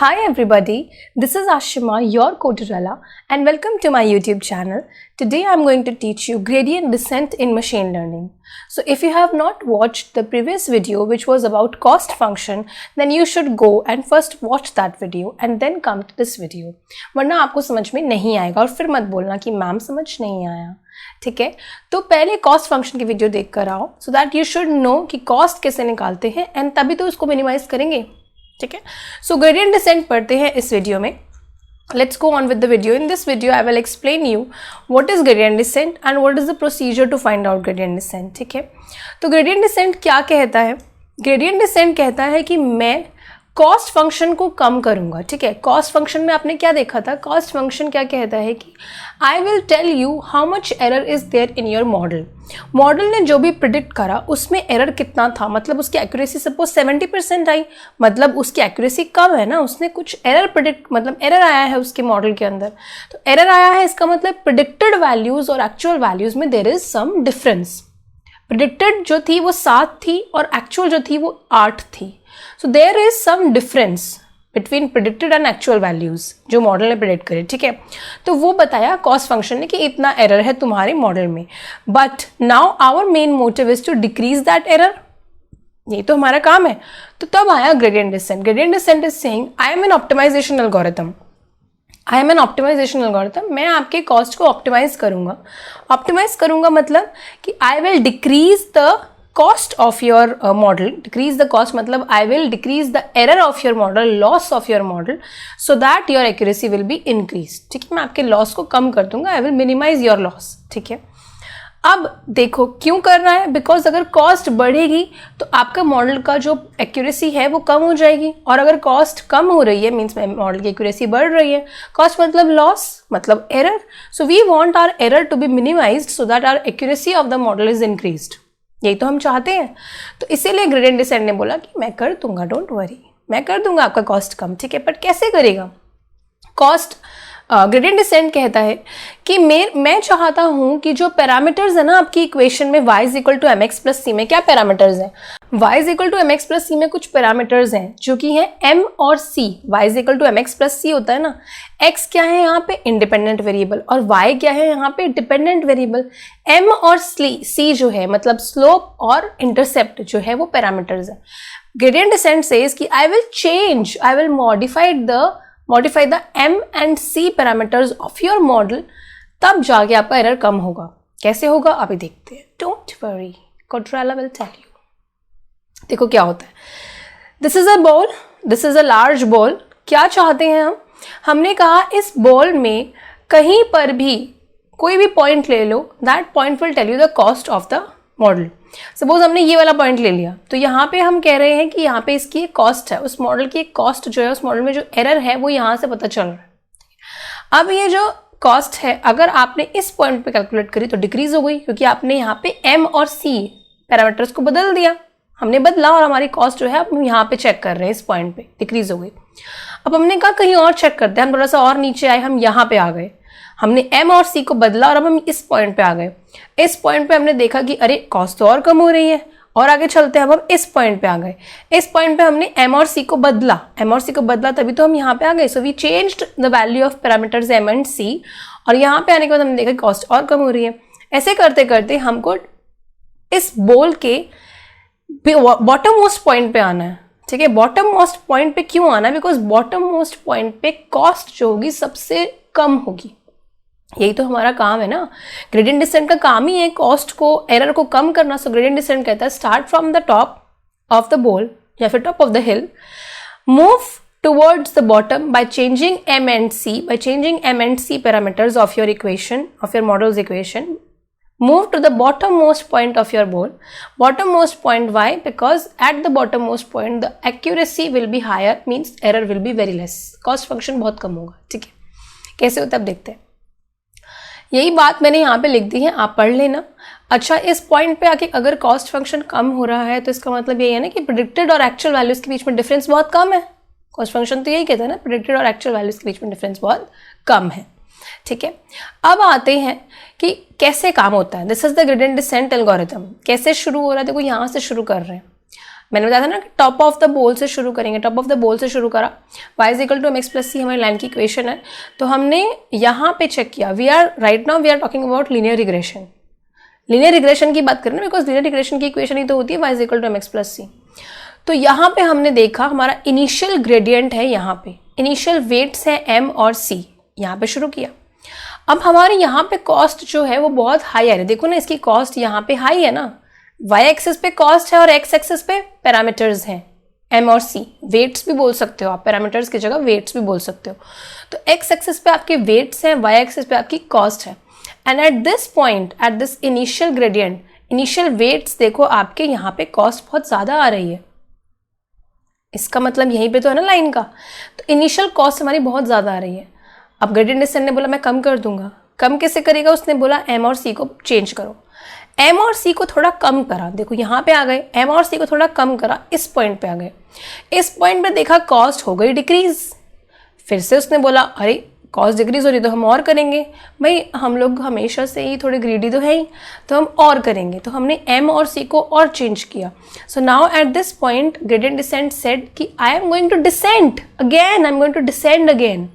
Hi everybody, this is Ashima, your Codurella, and welcome to my YouTube channel. Today I'm going to teach you gradient descent in machine learning. So if you have not watched the previous video which was about cost function, then you should go and first watch that video and then come to this video. वरना आपको समझ में नहीं आएगा और फिर मत बोलना कि मैम समझ नहीं आया. ठीक है, तो पहले कॉस्ट फंक्शन की वीडियो देख कर आओ so that you should know कि कॉस्ट कैसे निकालते हैं एंड तभी तो उसको मिनिमाइज करेंगे. ठीक है, सो ग्रेडियंट डिसेंट पढ़ते हैं इस वीडियो में. Let's go on with the video. In this video I will explain you what is gradient descent and what is the procedure to find out gradient descent. ठीक है, तो ग्रेडियंट डिसेंट क्या कहता है? ग्रेडियंट डिसेंट कहता है कि मैं कॉस्ट फंक्शन को कम करूंगा. ठीक है, कॉस्ट फंक्शन में आपने क्या देखा था? कॉस्ट फंक्शन क्या कहता है कि I will tell you how much error is there in your model. Model ने जो भी प्रिडिक्ट करा उसमें एरर कितना था, मतलब उसकी एक्यूरेसी सपोज 70% आई, मतलब उसकी एक्यूरेसी कम है ना, उसने कुछ एरर प्रिडिक्ट, मतलब एरर आया है उसके मॉडल के अंदर. तो एरर आया है इसका मतलब प्रिडिक्टेड वैल्यूज और एक्चुअल वैल्यूज में there is some difference. Predicted जो थी वो 7 थी और एक्चुअल जो थी वो 8 थी. So there is some difference between predicted and actual values जो मॉडल ने प्रिडिक्ट करे. ठीक है, तो वो बताया कॉस्ट फंक्शन ने कि इतना एरर है तुम्हारे मॉडल में. But now our main motive is to decrease that error. यही तो हमारा काम है. तो तब आया gradient descent. Gradient descent is saying I am an optimisation algorithm. I am an optimisation algorithm. मैं आपके कॉस्ट को ऑप्टिमाइज करूंगा. ऑप्टिमाइज करूंगा मतलब कि I will decrease the cost of your model. Decrease the cost मतलब I will decrease the error of your model, loss of your model, so that your accuracy will be increased. ठीक है, मैं आपके loss को कम कर दूंगा. I will minimize your loss. ठीक है, अब देखो क्यों कर रहा है? बिकॉज अगर कॉस्ट बढ़ेगी तो आपका मॉडल का जो एक्यूरेसी है वो कम हो जाएगी, और अगर कॉस्ट कम हो रही है मीन्स मॉडल की एक्यूरेसी बढ़ रही है. कॉस्ट मतलब लॉस मतलब error. So we want our error to be minimised so that our accuracy of the model is increased. यही तो हम चाहते हैं. तो इसीलिए ग्रेडियंट डिसेंट ने बोला कि मैं कर दूंगा, डोंट वरी, मैं कर दूंगा आपका कॉस्ट कम. ठीक है, बट कैसे करेगा? कॉस्ट ग्रेडियंट डिसेंट कहता है कि मैं चाहता हूं कि जो पैरामीटर्स है ना आपकी इक्वेशन में y is equal to m x plus c में, क्या पैरामीटर्स हैं? y is equal to m x plus c में कुछ पैरामीटर्स हैं जो कि हैं m और c. y is equal to m x plus c होता है ना. x क्या है यहाँ पे? Independent variable. और y क्या है यहाँ पे? Dependent variable. m और c जो है मतलब स्लोप और इंटरसेप्ट जो है वो पैरामीटर्स है. ग्रेडियंट डिसेंट सेज कि I will modify the m and c parameters of your model, तब जाके आपका एरर कम होगा. कैसे होगा अभी देखते हैं. Don't worry, Codurella will tell you. देखो क्या होता है. This is a ball, this is a large ball. क्या चाहते हैं हम? हमने कहा इस बॉल में कहीं पर भी कोई भी पॉइंट ले लो, that point will tell you the cost of the model. Suppose हमने ये वाला पॉइंट ले लिया, तो यहाँ पे हम कह रहे हैं कि यहाँ पे इसकी एक कॉस्ट है, उस मॉडल की एक कॉस्ट जो है, उस मॉडल में जो एरर है वो यहाँ से पता चल रहा है. अब ये जो कॉस्ट है अगर आपने इस पॉइंट पे कैलकुलेट करी तो डिक्रीज हो गई, क्योंकि आपने यहाँ पे m और c पैरामीटर्स को बदल दिया. हमने बदला और हमारी कॉस्ट जो है हम यहाँ पे चेक कर रहे हैं, इस पॉइंट पे डिक्रीज हो गई. अब हमने कहा कहीं और चेक करते हैं, हम थोड़ा सा और नीचे आए, हम यहाँ पे आ गए, हमने m और c को बदला और अब हम इस पॉइंट पे आ गए. इस पॉइंट पे हमने देखा कि अरे कॉस्ट तो और कम हो रही है, और आगे चलते हैं. अब हम इस पॉइंट पे आ गए, इस पॉइंट पे हमने m और c को बदला, तभी तो हम यहाँ पे आ गए. So we changed the value of parameters m and c, और यहाँ पे आने के बाद हमने देखा कॉस्ट और कम हो रही है. ऐसे करते करते हमको इस बॉल के बॉटम मोस्ट पॉइंट पे आना है. ठीक है, बॉटम मोस्ट पॉइंट पे क्यों आना है? बिकॉज बॉटम मोस्ट पॉइंट पे कॉस्ट जो होगी सबसे कम होगी. यही तो हमारा काम है ना. ग्रेडियंट डिसेंट का काम ही है कॉस्ट को, एरर को कम करना. सो ग्रेडियंट डिसेंट कहता है start from the top of the ball या फिर top of the hill, move towards the bottom by changing m and c parameters of your equation, of your model's equation. Move to the bottommost point of your ball. Bottommost point, why? Because at the bottommost point the accuracy will be higher, means error will be very less. Cost function बहुत कम होगा. ठीक है, कैसे होता है अब देखते हैं. यही बात मैंने यहाँ पे लिख दी है, आप पढ़ लेना. अच्छा, इस पॉइंट पे आके अगर कॉस्ट फंक्शन कम हो रहा है तो इसका मतलब ये है ना कि प्रेडिक्टेड और एक्चुअल वैल्यूज के बीच में डिफरेंस बहुत कम है. कॉस्ट फंक्शन तो यही कहता है ना, प्रेडिक्टेड और एक्चुअल वैल्यूज के बीच में डिफरेंस बहुत कम है. ठीक है, अब आते हैं कि कैसे काम होता है. This is the gradient descent algorithm. कैसे शुरू हो रहा है? देखो यहाँ से शुरू कर रहे हैं. मैंने बताया था ना कि टॉप ऑफ द बोल से शुरू करेंगे, टॉप ऑफ द बोल से शुरू करा, y is equal to mx plus c हमारी लाइन की इक्वेशन है। तो हमने यहाँ पे चेक किया, right now we are talking about linear regression, linear regression की बात करें ना, बिकॉज लीनियर रिग्रेशन की इक्वेशन ही तो होती है y is equal to mx plus c. तो यहाँ पे हमने देखा हमारा इनिशियल ग्रेडियंट है, यहाँ पे इनिशियल वेट्स है m और c, यहाँ पे शुरू किया। अब हमारे यहाँ पे कॉस्ट जो है वो बहुत हाई आ रही है, देखो ना इसकी कॉस्ट यहाँ पे हाई है ना, y एक्सिस पे कॉस्ट है और x एक्सिस पे पैरामीटर्स हैं m और c, वेट्स भी बोल सकते हो आप, पैरामीटर्स की जगह वेट्स भी बोल सकते हो। तो x एक्सिस पे आपके वेट्स हैं, y एक्सिस पे आपकी कॉस्ट है, and at this point, at this initial gradient, initial weights देखो आपके यहाँ पे कॉस्ट बहुत ज़्यादा आ रही है, इसका मतलब यहीं पे तो है ना लाइन का, तो इनिशियल कॉस्ट हमारी बहुत ज़्यादा आ रही है। अब ग्रेडियंट डिसेंट ने बोला मैं कम कर दूंगा, कम कैसे करेगा, उसने बोला m और c को चेंज करो, m और c को थोड़ा कम करा, देखो यहाँ पे आ गए, m और c को थोड़ा कम करा, इस पॉइंट पे आ गए, इस पॉइंट पे देखा कॉस्ट हो गई डिक्रीज, फिर से उसने बोला अरे कॉस्ट डिक्रीज हो रही तो हम और करेंगे, भाई हम लोग हमेशा से ही थोड़े ग्रीडी तो है ही, तो हम और करेंगे, तो हमने m और c को और चेंज किया। So now at this point gradient descent said कि I am going to descend again, I am going to descend again,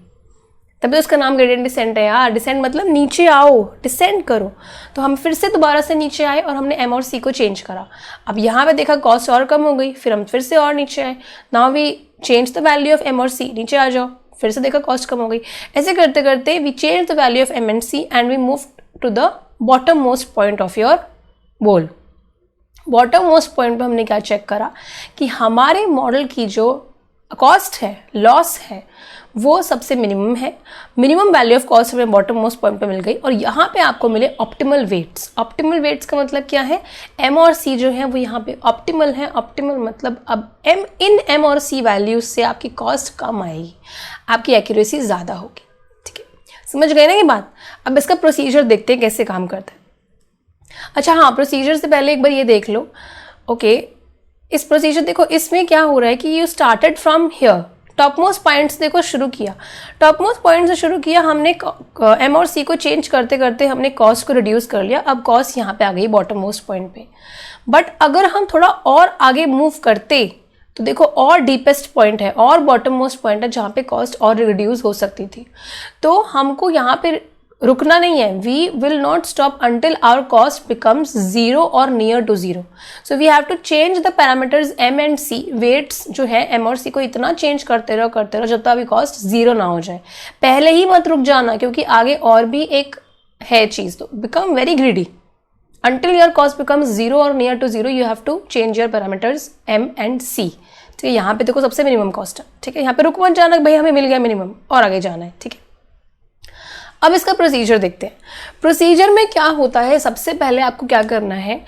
तभी उसका नाम ग्रेडियंट डिसेंट है यार, डिसेंड मतलब नीचे आओ, डिसेंड करो। तो हम फिर से दोबारा से नीचे आए और हमने m और c को चेंज करा। अब यहाँ पे देखा कॉस्ट और कम हो गई, फिर हम फिर से और नीचे आए, now we change the value of m और c, नीचे आ जाओ, फिर से देखा कॉस्ट कम हो गई, ऐसे करते करते we change the value of m and c and we move to the bottom most point of your bowl. Bottom most point पे हमने क्या चेक करा कि हमारे मॉडल की जो कॉस्ट है, लॉस है, वो सबसे मिनिमम है, मिनिमम वैल्यू ऑफ कॉस्ट हमें बॉटम मोस्ट पॉइंट पे मिल गई, और यहाँ पे आपको मिले ऑप्टिमल वेट्स। ऑप्टिमल वेट्स का मतलब क्या है, m और c जो है वो यहाँ पे ऑप्टिमल है, ऑप्टिमल मतलब अब m और c वैल्यूज से आपकी कॉस्ट कम आएगी, आपकी एक्यूरेसी ज़्यादा होगी, ठीक है, समझ गए ना ये बात। अब इसका प्रोसीजर देखते हैं कैसे काम करता है। अच्छा हाँ, प्रोसीजर से पहले एक बार ये देख लो, ओके, इस प्रोसीजर देखो, इसमें क्या हो रहा है कि you started from here, top most points देखो शुरू किया, टॉप मोस्ट पॉइंट से शुरू किया हमने, m और c को चेंज करते करते हमने कॉस्ट को रिड्यूस कर लिया, अब कॉस्ट यहाँ पे आ गई बॉटम मोस्ट पॉइंट पे। बट अगर हम थोड़ा और आगे मूव करते तो देखो और डीपेस्ट पॉइंट है और बॉटम मोस्ट पॉइंट है जहाँ पे कॉस्ट और रिड्यूस हो सकती थी, तो हमको यहाँ पे रुकना नहीं है, we will not stop until our cost becomes zero और near to zero. So we have to change the parameters m and c, weights जो है m और c को इतना चेंज करते रहो जब तक अभी कॉस्ट जीरो ना हो जाए। पहले ही मत रुक जाना, क्योंकि आगे और भी एक है चीज़, तो become very greedy until your cost becomes zero और near to zero, you have to change your parameters m and c, ठीक है। यहाँ पे देखो सबसे मिनिमम कॉस्ट है, ठीक है, यहाँ पे रुक मत जाना भाई हमें मिल गया मिनिमम और आगे जाना है, ठीक है। अब इसका प्रोसीजर देखते हैं। प्रोसीजर में क्या होता है, सबसे पहले आपको क्या करना है,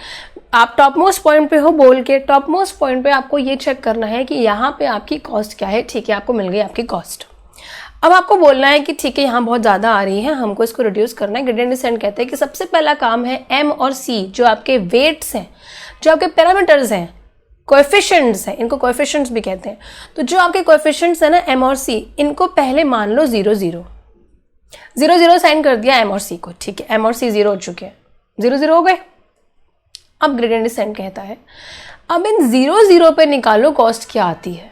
आप टॉप मोस्ट पॉइंट पे हो बोल के, टॉप मोस्ट पॉइंट पे आपको ये चेक करना है कि यहाँ पे आपकी कॉस्ट क्या है, ठीक है, आपको मिल गई आपकी कॉस्ट। अब आपको बोलना है कि ठीक है यहाँ बहुत ज़्यादा आ रही है, हमको इसको रिड्यूस करना है। ग्रेडियंट डिसेंट कहते हैं कि सबसे पहला काम है m और c जो आपके वेट्स हैं, जो आपके पैरामीटर्स हैं, कोएफिशिएंट्स हैं, इनको कोएफिशिएंट्स भी कहते हैं, तो जो आपके कोएफिशिएंट्स हैं ना m और c, इनको पहले मान लो 0 0 0 0 साइन कर दिया m और c को, ठीक है, m और c 0 हो चुके हैं, 0 0 हो गए। अब ग्रेडियंट डिसेंट कहता है अब इन 0 0 पे निकालो कॉस्ट क्या आती है।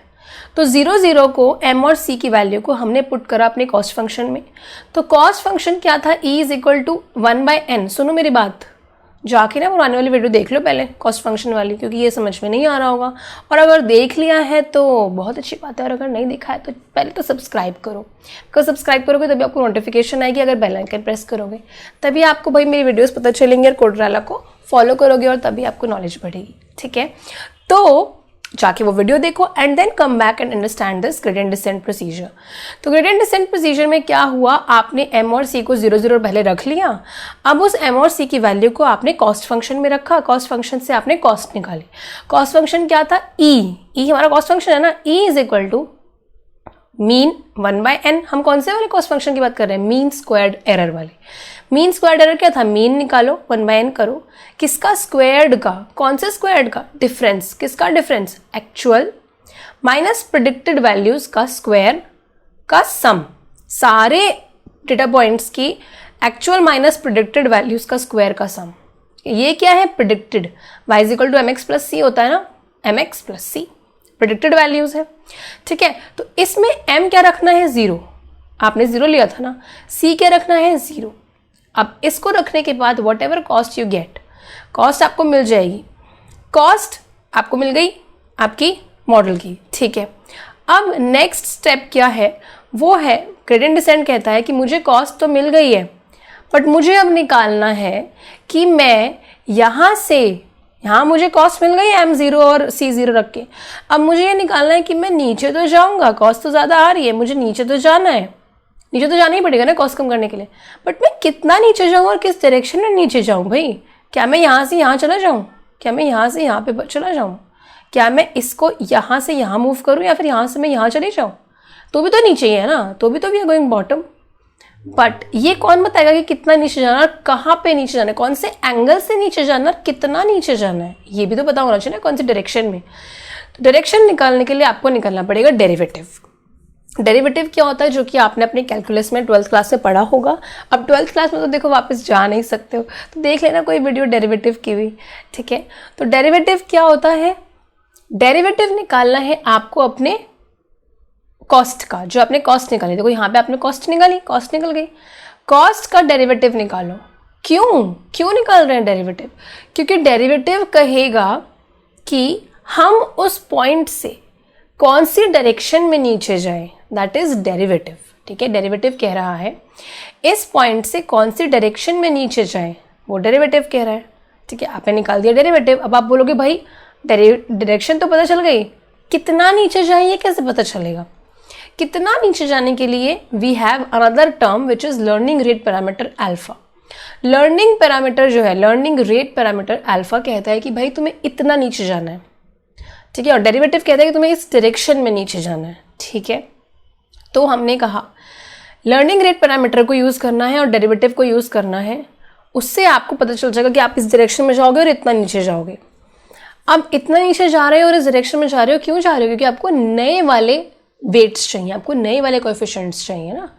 तो 0 0 को m और c की वैल्यू को हमने पुट करा अपने कॉस्ट फंक्शन में। तो कॉस्ट फंक्शन क्या था, e is equal to 1/n। सुनो मेरी बात, जाके ना पुराने वाली वीडियो देख लो पहले कॉस्ट फंक्शन वाली, क्योंकि ये समझ में नहीं आ रहा होगा, और अगर देख लिया है तो बहुत अच्छी बात है, और अगर नहीं देखा है तो पहले तो सब्सक्राइब करो, बिकॉज सब्सक्राइब करोगे तभी आपको नोटिफिकेशन आएगी, अगर बेल आइकन प्रेस करोगे तभी आपको भाई मेरी वीडियोस पता चलेंगे, और कोडराला को फॉलो करोगे और तभी आपको नॉलेज बढ़ेगी, ठीक है। तो जाके वो वीडियो देखो and then come back and understand this gradient descent procedure. तो ग्रेडियंट डिसेंट प्रोसीजर में क्या हुआ, आपने m और c को 0 0 पहले रख लिया, अब उस m और c की वैल्यू को आपने कॉस्ट फंक्शन में रखा, कॉस्ट फंक्शन से आपने कॉस्ट निकाली। कॉस्ट फंक्शन क्या था, e हमारा कॉस्ट फंक्शन है ना, e is equal to mean 1/n। हम कौन से वाले कॉस्ट फंक्शन की बात कर रहे हैं, मीन स्क्वायर्ड एरर वाले। मीन स्क्वायर्ड एरर क्या था, मीन निकालो 1/n करो, किसका स्क्वायर्ड का, कौन से स्क्वायर्ड का, डिफरेंस, किसका difference, actual minus predicted values का स्क्वायर का सम, सारे डेटा पॉइंट्स की एक्चुअल माइनस प्रेडिक्टेड वैल्यूज का स्क्वायर का सम। ये क्या है, predicted, y is equal to mx plus c होता है ना, mx plus c predicted values है, ठीक है। तो इसमें m क्या रखना है, 0, आपने 0 लिया था ना, c क्या रखना है, 0। अब इसको रखने के बाद what ever cost you get, cost आपको मिल जाएगी, कॉस्ट आपको मिल गई आपकी मॉडल की, ठीक है। अब नेक्स्ट स्टेप क्या है, वो है ग्रेडियंट डिसेंट कहता है कि मुझे कॉस्ट तो मिल गई है, बट मुझे अब निकालना है कि मैं यहाँ से, यहाँ मुझे कॉस्ट मिल गई m0 और c0 रख के, अब मुझे ये निकालना है कि मैं नीचे तो जाऊँगा, कॉस्ट तो ज़्यादा आ रही है, मुझे नीचे तो जाना है, नीचे तो जाना ही पड़ेगा ना कॉस्ट कम करने के लिए, बट मैं कितना नीचे जाऊँ और किस डायरेक्शन में नीचे जाऊँ भाई। क्या मैं यहाँ से यहाँ चला जाऊँ, क्या मैं यहाँ से यहाँ पे चला जाऊँ, क्या मैं इसको यहाँ से यहाँ मूव करूँ, या फिर यहाँ से मैं यहाँ चली जाऊँ, तो भी तो नीचे ही है ना, तो भी तो we are going bottom. But ये कौन बताएगा कि कितना नीचे जाना और कहाँ पे नीचे जाना है, कौन से एंगल से नीचे जाना और कितना नीचे जाना है, ये भी तो पता होना चाहिए ना, कौन सी डायरेक्शन में। तो डायरेक्शन निकालने के लिए आपको निकालना पड़ेगा डेरिवेटिव। डेरिवेटिव क्या होता है, जो कि आपने अपने कैलकुलस में 12th क्लास में पढ़ा होगा। अब 12th क्लास में तो देखो वापस जा नहीं सकते हो, तो देख लेना कोई वीडियो डेरिवेटिव की भी, ठीक है। तो डेरिवेटिव क्या होता है, डेरिवेटिव निकालना है आपको अपने कॉस्ट का, जो आपने कॉस्ट निकाली, देखो यहाँ पे आपने कॉस्ट निकाली, कॉस्ट निकल गई, कॉस्ट का डेरिवेटिव निकालो। क्यों निकाल रहे हैं डेरिवेटिव, क्योंकि डेरिवेटिव कहेगा कि हम उस पॉइंट से कौन सी डायरेक्शन में नीचे जाएं, दैट इज डेरिवेटिव, ठीक है। डेरिवेटिव कह रहा है इस पॉइंट से कौन सी डायरेक्शन में नीचे जाएं, वो डेरिवेटिव कह रहा है, ठीक है। आपने निकाल दिया डेरिवेटिव। अब आप बोलोगे भाई डायरेक्शन तो पता चल गई, कितना नीचे जाए ये कैसे पता चलेगा। कितना नीचे जाने के लिए we have another term which is learning rate parameter alpha. Learning parameter जो है, लर्निंग रेट पैरामीटर अल्फा कहता है कि भाई तुम्हें इतना नीचे जाना है, ठीक है, और डेरिवेटिव कहता है कि तुम्हें इस डायरेक्शन में नीचे जाना है, ठीक है। तो हमने कहा लर्निंग रेट पैरामीटर को यूज़ करना है और डेरिवेटिव को यूज़ करना है, उससे आपको पता चल जाएगा कि आप इस डायरेक्शन में जाओगे और इतना नीचे जाओगे। अब इतना नीचे जा रहे हो और इस डायरेक्शन में जा रहे हो, क्यों जा रहे हो, क्योंकि आपको नए वाले वेट्स चाहिए, आपको नए वाले कोएफिशिएंट्स चाहिए ना।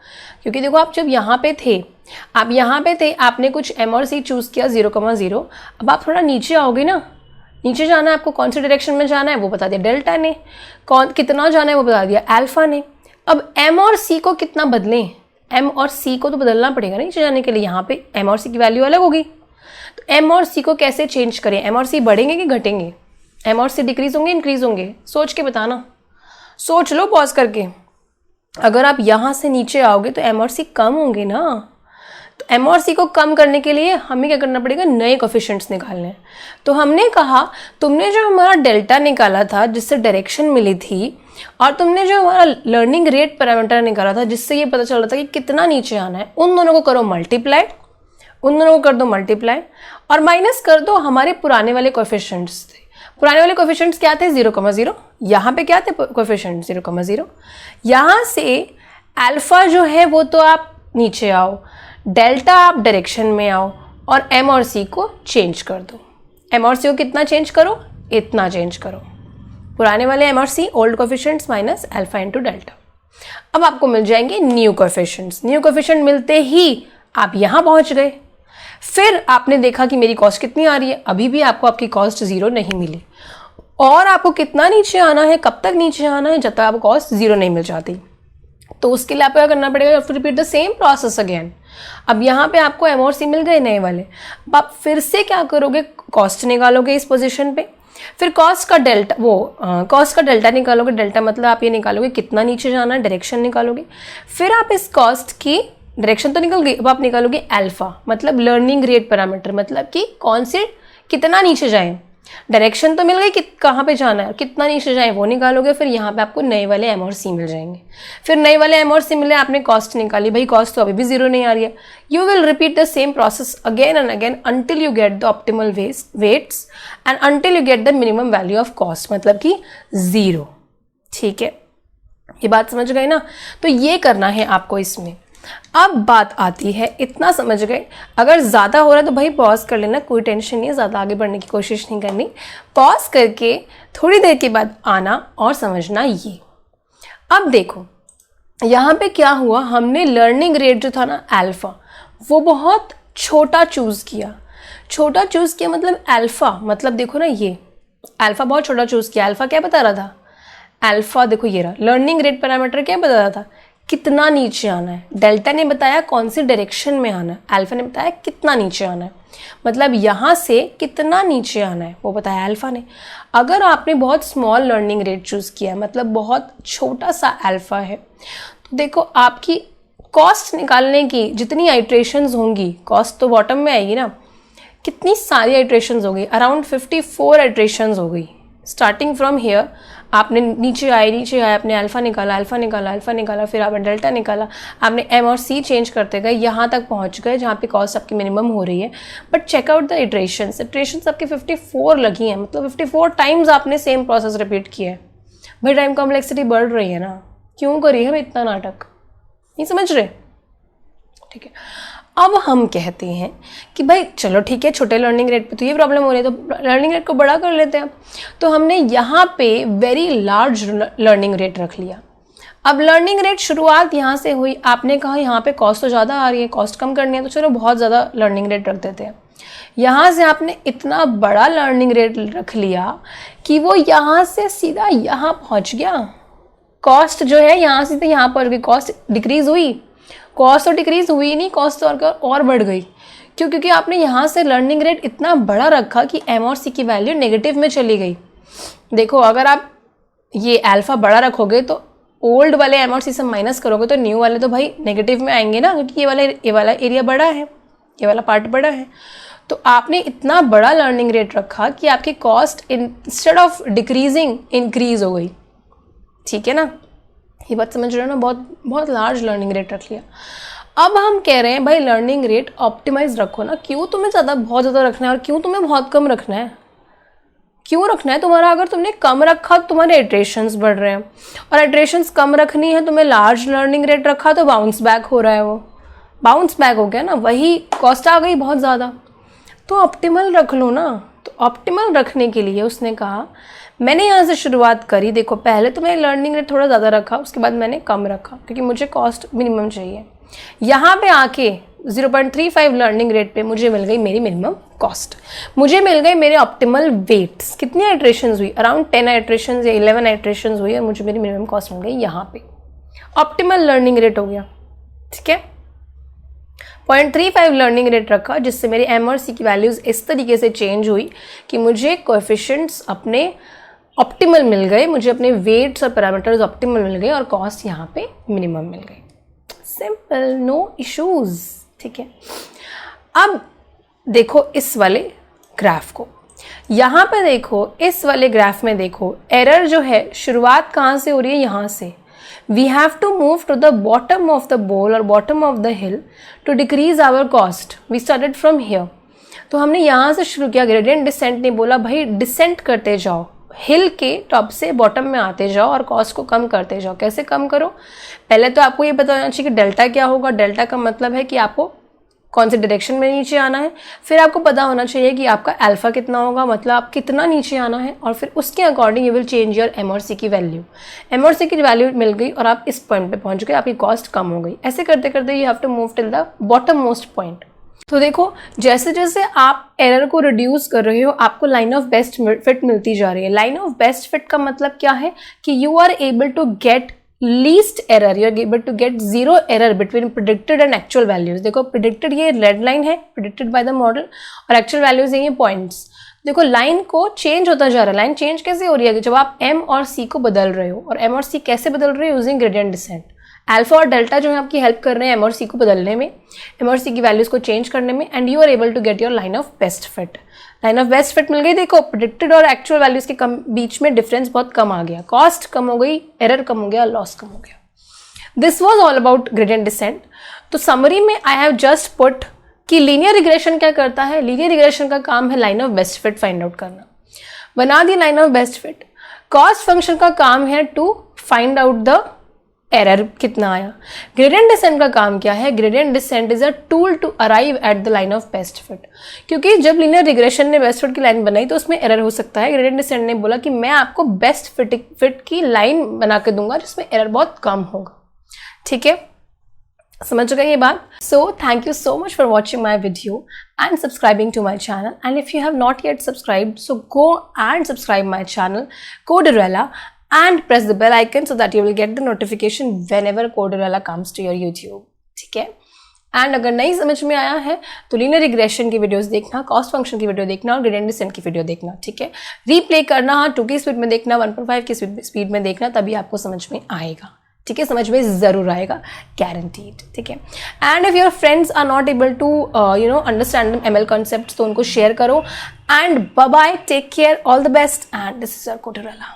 क्योंकि देखो आप जब यहाँ पे थे, आप यहाँ पे थे, आपने कुछ m और c चूज़ किया 0,0, अब आप थोड़ा नीचे आओगे ना, नीचे जाना है आपको, कौन सी डायरेक्शन में जाना है वो बता दिया डेल्टा ने, कौन कितना जाना है वो बता दिया अल्फा ने। अब m और c को कितना बदलें, m और c को तो बदलना पड़ेगा नीचे जाने के लिए, यहाँ पे m और c की वैल्यू अलग होगी, तो m और c को कैसे चेंज करें, m और c बढ़ेंगे कि घटेंगे, m और c डिक्रीज होंगे इंक्रीज होंगे, सोच के बताना, सोच लो पॉज करके। अगर आप यहाँ से नीचे आओगे तो m और c कम होंगे ना, तो m और c को कम करने के लिए हमें क्या करना पड़ेगा, नए कोएफिशिएंट्स निकालने हैं। तो हमने कहा तुमने जो हमारा डेल्टा निकाला था जिससे डायरेक्शन मिली थी, और तुमने जो हमारा लर्निंग रेट पैरामीटर निकाला था जिससे ये पता चल रहा था कि कितना नीचे आना है, उन दोनों को करो मल्टीप्लाई, उन दोनों को कर दो मल्टीप्लाई और माइनस कर दो हमारे पुराने वाले कोएफिशिएंट्स थे। पुराने वाले कोएफिशिएंट्स क्या थे, 0,0, यहाँ पे क्या थे कोएफिशिएंट 0,0। यहाँ से अल्फा जो है वो तो आप नीचे आओ, डेल्टा आप डायरेक्शन में आओ और m और c को चेंज कर दो। m और c को कितना चेंज करो, इतना चेंज करो, पुराने वाले m और c old coefficients minus alpha into delta. अब आपको मिल जाएंगे न्यू कोएफिशिएंट्स। न्यू कोएफिशिएंट मिलते ही आप यहाँ पहुँच गए। फिर आपने देखा कि मेरी कॉस्ट कितनी आ रही है, अभी भी आपको आपकी कॉस्ट 0 नहीं मिली, और आपको कितना नीचे आना है, कब तक नीचे आना है, जब तक आपको कॉस्ट 0 नहीं मिल जाती। तो उसके लिए आपको क्या करना पड़ेगा, repeat the same process again. अब यहाँ पे आपको m और c मिल गए नए वाले, अब आप फिर से क्या करोगे, कॉस्ट निकालोगे इस पोजीशन पे, फिर कॉस्ट का डेल्टा निकालोगे। डेल्टा मतलब आप ये निकालोगे कितना नीचे जाना है, डायरेक्शन निकालोगे। फिर आप इस कॉस्ट की डायरेक्शन तो निकल गई, अब आप निकालोगे अल्फा मतलब लर्निंग रेट पैरामीटर, मतलब कि कौन से कितना नीचे जाएं। डायरेक्शन तो मिल गई कि कहाँ पे जाना है और कितना नीचे जाएं वो निकालोगे। फिर यहाँ पे आपको नए वाले m और c मिल जाएंगे। फिर नए वाले m और c मिले, आपने कॉस्ट निकाली, भाई कॉस्ट तो अभी भी 0 नहीं आ रही है। You will repeat the same process again and again until you get the optimal weights and until you get the minimum value of cost, मतलब कि 0। ठीक है, ये बात समझ गए ना। तो ये करना है आपको इसमें। अब बात आती है, इतना समझ गए, अगर ज़्यादा हो रहा है तो भाई पॉज कर लेना, कोई टेंशन नहीं है, ज़्यादा आगे बढ़ने की कोशिश नहीं करनी। पॉज करके थोड़ी देर के बाद आना और समझना ये। अब देखो यहाँ पे क्या हुआ, हमने लर्निंग रेट जो था ना अल्फ़ा, वो बहुत छोटा चूज़ किया। छोटा चूज़ किया मतलब अल्फ़ा, मतलब देखो ना ये अल्फा बहुत छोटा चूज़ किया। अल्फा क्या बता रहा था? अल्फा देखो ये रहा, लर्निंग रेट पैरामीटर क्या बता रहा था? कितना नीचे आना है। डेल्टा ने बताया कौन सी डायरेक्शन में आना है, अल्फा ने बताया कितना नीचे आना है, मतलब यहाँ से कितना नीचे आना है वो बताया अल्फा ने। अगर आपने बहुत स्मॉल लर्निंग रेट चूज़ किया है, मतलब बहुत छोटा सा अल्फा है, तो देखो आपकी कॉस्ट निकालने की जितनी आइट्रेशंस होंगी, कॉस्ट तो बॉटम में आएगी ना, कितनी सारी आइट्रेशंस हो गई, अराउंड 54 आइट्रेशंस हो गई। स्टार्टिंग फ्रॉम हियर आपने नीचे आए आपने अल्फा निकाला, फिर आपने डेल्टा निकाला, आपने एम और सी चेंज करते गए, यहाँ तक पहुँच गए जहाँ पे कॉस्ट आपकी मिनिमम हो रही है। बट चेकआउट द इटरेशंस आपकी 54 लगी हैं, मतलब 54 टाइम्स आपने सेम प्रोसेस रिपीट किया है। भाई टाइम कॉम्प्लेक्सिटी बढ़ रही है ना, क्यों करी है इतना नाटक, नहीं समझ रहे? ठीक है, अब हम कहते हैं कि भाई चलो ठीक है, छोटे लर्निंग रेट पे तो ये प्रॉब्लम हो रही है, तो लर्निंग रेट को बड़ा कर लेते हैं। तो हमने यहाँ पे वेरी लार्ज लर्निंग रेट रख लिया। अब लर्निंग रेट शुरुआत यहाँ से हुई, आपने कहा यहाँ पे कॉस्ट तो ज़्यादा आ रही है, कॉस्ट कम करनी है, तो चलो बहुत ज़्यादा लर्निंग रेट रख देते हैं। यहाँ से आपने इतना बड़ा लर्निंग रेट रख लिया कि वो यहाँ से सीधा यहाँ पहुँच गया। कॉस्ट जो है यहाँ से तो यहाँ पहुँच गई, कॉस्ट डिक्रीज हुई, कॉस्ट तो डिक्रीज हुई नहीं, कॉस्ट तो और बढ़ गई। क्यों? क्योंकि आपने यहाँ से लर्निंग रेट इतना बड़ा रखा कि एम और सी की वैल्यू नेगेटिव में चली गई। देखो अगर आप ये अल्फा बड़ा रखोगे तो ओल्ड वाले एम और सी से माइनस करोगे तो न्यू वाले तो भाई नेगेटिव में आएंगे ना, क्योंकि ये वाला एरिया बड़ा है, ये वाला पार्ट बड़ा है। तो आपने इतना बड़ा लर्निंग रेट रखा कि आपकी cost instead of decreasing increase हो गई। ठीक है ना, ये बात समझ रहे हो ना? बहुत बहुत लार्ज लर्निंग रेट रख लिया। अब हम कह रहे हैं भाई लर्निंग रेट ऑप्टिमाइज रखो ना, क्यों तुम्हें बहुत ज़्यादा रखना है और क्यों तुम्हें बहुत कम रखना है? क्यों रखना है तुम्हारा? अगर तुमने कम रखा तो तुम्हारे इटरेशंस बढ़ रहे हैं, और इटरेशंस कम रखनी है, तुम्हें लार्ज लर्निंग रेट रखा तो बाउंस बैक हो रहा है, वो बाउंस बैक हो गया ना, वही कॉस्ट आ गई बहुत ज़्यादा। तो ऑप्टिमल रख लो ना। तो ऑप्टिमल रखने के लिए उसने कहा, मैंने यहाँ से शुरुआत करी, देखो पहले तो मैंने लर्निंग रेट थोड़ा ज़्यादा रखा, उसके बाद मैंने कम रखा क्योंकि मुझे कॉस्ट मिनिमम चाहिए। यहाँ पे आके 0.35 लर्निंग रेट पे मुझे मिल गई मेरी मिनिमम कॉस्ट, मुझे मिल गए मेरे ऑप्टिमल वेट्स। कितनी आइट्रेशंस हुई? अराउंड 10 आइट्रेशंस या 11 आइट्रेशंस हुई और मुझे मेरी मिनिमम कॉस्ट मिल गई यहाँ पे। ऑप्टिमल लर्निंग रेट हो गया। ठीक है, 0.35 लर्निंग रेट रखा जिससे मेरी एम और सी की वैल्यूज़ इस तरीके से चेंज हुई कि मुझे कोएफिशिएंट्स अपने ऑप्टिमल मिल गए, मुझे अपने वेट्स और पैरामीटर्स ऑप्टिमल मिल गए और कॉस्ट यहाँ पे मिनिमम मिल गई। Simple, no issues. ठीक है, अब देखो इस वाले ग्राफ को, यहाँ पे देखो इस वाले ग्राफ में देखो एरर जो है शुरुआत कहाँ से हो रही है? यहाँ से। We have to move to the bottom of the bowl or bottom of the hill to decrease our cost. We started from here. तो हमने यहाँ से शुरू किया, ग्रेडियंट डिसेंट ने बोला भाई डिसेंट करते जाओ, हिल के टॉप से बॉटम में आते जाओ और कॉस्ट को कम करते जाओ। कैसे कम करो? पहले तो आपको ये पता होना चाहिए कि डेल्टा क्या होगा। डेल्टा का मतलब है कि आपको कौन से डायरेक्शन में नीचे आना है। फिर आपको पता होना चाहिए कि आपका अल्फा कितना होगा, मतलब आप कितना नीचे आना है, और फिर उसके according you will change your M और सी की वैल्यू। एम और सी की वैल्यू मिल गई और आप इस पॉइंट पे पहुंच गए, आपकी कॉस्ट कम हो गई। ऐसे करते करते you have to move till the bottom most point. तो देखो जैसे जैसे आप एरर को रिड्यूस कर रहे हो आपको लाइन ऑफ बेस्ट फिट मिलती जा रही है। लाइन ऑफ बेस्ट फिट का मतलब क्या है कि you are able to get least error, you are able to get zero error between predicted and actual values. देखो प्रिडिक्टेड ये रेड लाइन है, प्रिडिक्टेड बाय द मॉडल, और एक्चुअल वैल्यूज है ये पॉइंट्स। देखो लाइन को चेंज होता जा रहा है। लाइन चेंज कैसे हो रही है? जब आप एम और सी को बदल रहे हो, और एम और सी कैसे बदल रहे हो? Using gradient descent. अल्फा और डेल्टा जो है आपकी हेल्प कर रहे हैं एम और सी को बदलने में, एम और सी की वैल्यूज को चेंज करने में, and you are able to get your line of best fit. Line of best fit मिल गई। देखो प्रिडिक्टेड और एक्चुअल वैल्यूज के बीच में डिफरेंस बहुत कम आ गया, कॉस्ट कम हो गई, एरर कम हो गया, लॉस कम हो गया। This was all about gradient descent. तो समरी में आई हैव जस्ट पुट कि लीनियर रिग्रेशन क्या करता है। लीनियर रिग्रेशन का काम है line of best fit find out करना। बना दी line of best fit. Cost function का काम है to find out the error कितना आया। ग्रेडियंट डिसेंट का काम क्या है? Gradient descent is a tool to arrive at the line of best fit. क्योंकि जब लीनियर रिग्रेशन ने बेस्ट फिट की लाइन बनाई तो उसमें एरर हो सकता है। ग्रेडियंट डिसेंट ने बोला कि मैं आपको बेस्ट फिट की लाइन बना के दूंगा जिसमें एरर बहुत कम होगा। ठीक है, समझ गए ये बात? So thank you so much for watching my video and subscribing to my channel. And if you have not yet subscribed, so go and subscribe my channel Codorella and press the bell icon so that you will get the notification whenever Codorella comes to your YouTube. ठीक है? And अगर नहीं समझ में आया है तो linear regression की वीडियोस देखना, कॉस्ट फंक्शन की वीडियो देखना और ग्रेडियंट डिसेंट की वीडियो देखना. ठीक है? रीप्ले करना, 2 की स्पीड में देखना, 1.5 की स्पीड में देखना, तभी आपको समझ में आएगा. ठीक है? समझ में ज़रूर आएगा, गारंटीड. ठीक है? And if your friends are not able to understand ML concept तो उनको शेयर करो. And bye bye, take care, all the best, and this is your Codorella.